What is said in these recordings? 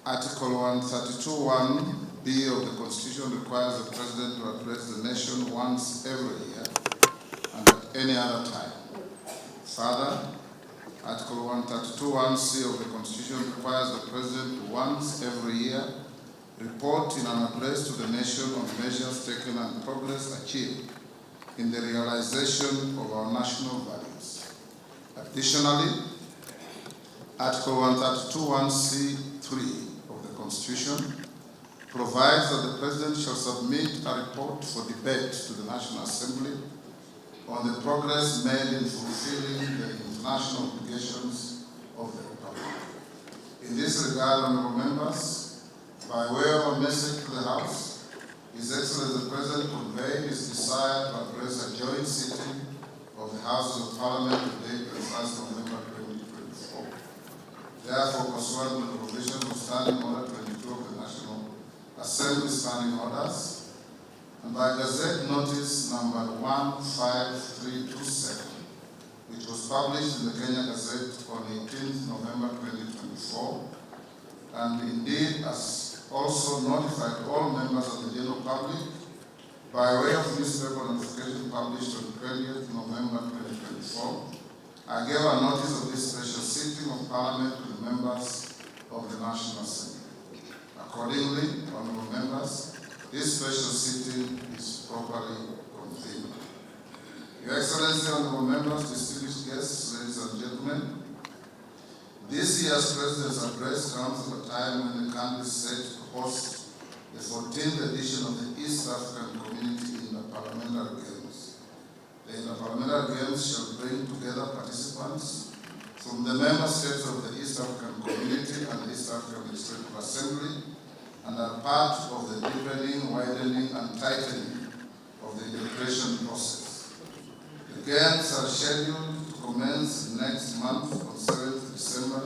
Article 132(1)(b) of the Constitution requires the President to address the nation once every year and at any other time. Further, Article 132(1)(c) of the Constitution requires the President to once every year report in an address to the nation on measures taken and progress achieved in the realization of our national values. Additionally, Article 132(1)(c)(3) of the Constitution provides that the President shall submit a report for debate to the National Assembly on the progress made in fulfilling the international obligations of the Republic. In this regard, honourable members, by way of a message to the House, His Excellency the President conveyed his desire to address a joint sitting of the Houses of Parliament today, 1st November 2024. Therefore, pursuant to the provisions of Standing Order 22 of the National Assembly Standing Orders, and by Gazette Notice number 15327, which was published in the Kenya Gazette on 18th November 2024, and indeed as also notified all members of the general public by way of newspaper notification published on 20th November 2024, I gave a notice of this special sitting of Parliament to the members of the National Assembly. Accordingly, honourable members, this special sitting is properly convened. Your Excellency, honourable members, distinguished guests, ladies and gentlemen, this year's President's Address comes at a time when the country is set to host the 14th edition of the East African Community Interparliamentary Games. The Interparliamentary Games shall bring together participants from the member states of the East African Community and the East African Legislative Assembly, and are part of the deepening, widening, and tightening of the integration process. The Games are scheduled to commence next month on 7th December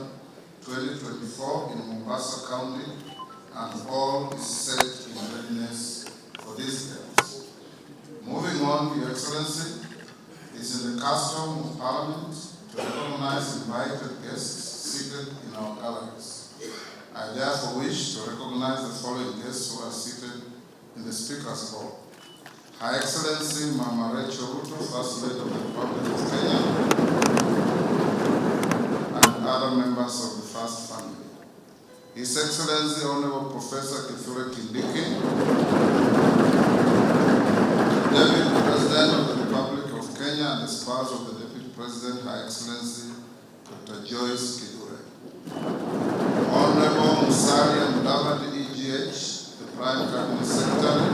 2024 in Mombasa County, and all is set in readiness for these Games. Moving on, Your Excellency, it's in the custom of Parliament to recognize invited guests seated in our galleries. I therefore wish to recognize the following guests who are seated in the Speaker's Hall. Her Excellency Mama Rachel Ruto, First Lady of the Republic of Kenya, and other members of the First Family. His Excellency Honorable Professor Kithure Kindiki, the Deputy President of the Republic of Kenya and the spouse of the Deputy President, Her Excellency Dr. Joyce Kidure. Honorable Musalia Mudavadi, EGH, the Prime Cabinet Secretary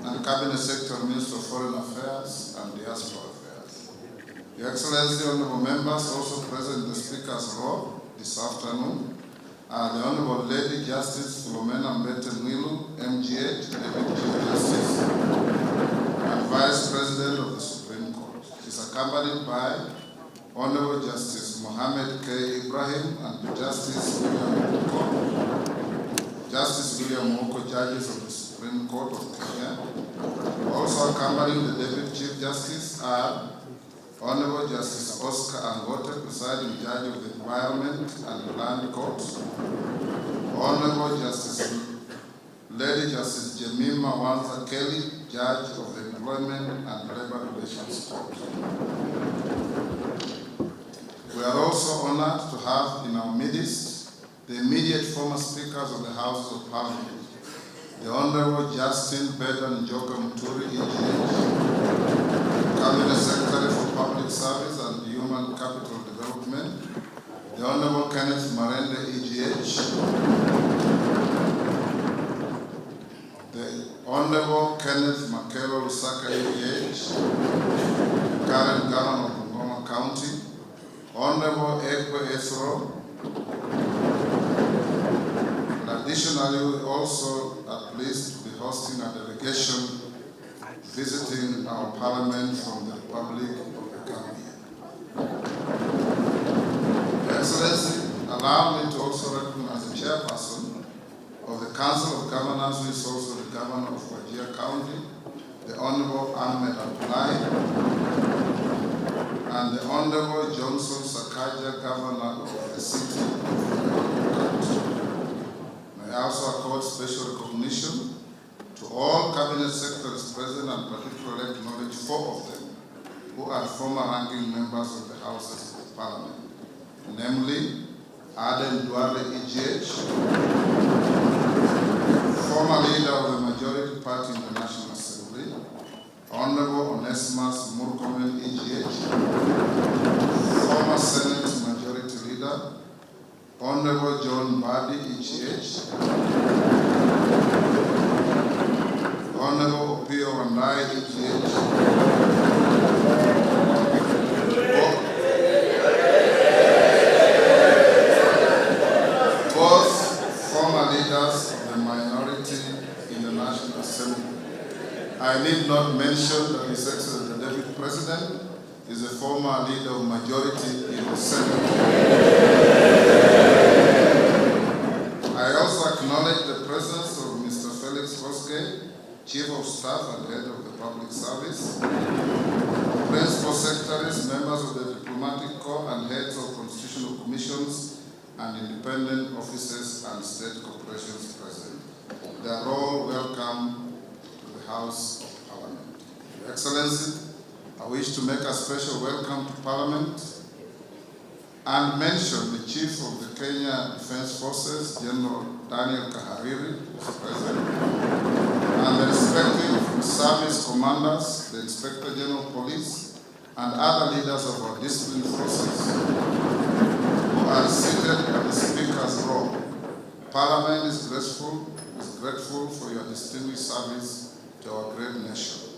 and Cabinet Secretary, Minister of Foreign Affairs and Diaspora Affairs. Your Excellency, honorable members, also present in the Speaker's Row this afternoon are the Honorable Lady Justice Philomena Mbete Mwilu, MGH, Deputy Chief Justice and Vice President of the Supreme Court. She is accompanied by Honorable Justice Mohammed K. Ibrahim and Justice William Moko, judges of the Supreme Court of Kenya. Also accompanying the Deputy Chief Justice are Honorable Justice Oscar Angote, presiding judge of the Environment and Land Court, Honorable Lady Justice Jemima Wanza Kelly, judge of the Employment and Labor Relations Court. We are also honored to have in our midst the immediate former speakers of the Houses of Parliament, the Honorable Justin Bedan Njoka Muturi, EGH, Cabinet Secretary for Public Service and Human Capital Development, the Honorable Kenneth Marende, EGH, the Honorable Kenneth Makelo Lusaka, EGH, current Governor of Bungoma County, Honorable Ekwe Ethro. Additionally, we also are pleased to be hosting a delegation visiting our Parliament from the Republic of the Gambia. Your Excellency, allow me to also recognize the chairperson of the Council of Governors, who is also the Governor of Wajir County, the Honorable Ahmed Abdullahi, and the Honorable Johnson Sakaja, Governor of the City of and particularly acknowledge 4 of them who are former ranking members of the Houses of Parliament, namely Aden Duale EGH, former leader of the majority party in the National Assembly, Honorable Onesimus Murkomen EGH, former Senate Majority Leader, Honorable John Badi EGH, Honorable Pio Wandai EGH, both former leaders of the minority in the National Assembly. I need not mention that His Excellency the Deputy President is a former leader of majority in the Senate. I also acknowledge the presence of Mr. Felix Kosgei, Chief of Staff and Head of the Public Service, Principal Secretaries, members of the Diplomatic Corps and heads of constitutional commissions and independent offices and state corporations present. They are all welcome to the House of Parliament. Your Excellency, I wish to make a special welcome to Parliament and mention the Chief of the Kenya Defence Forces, General Daniel Kahariri, who is present, and the respective service commanders, the Inspector General of Police, and other leaders of our disciplined forces who are seated at the Speaker's row. Parliament is grateful for your distinguished service to our great nation.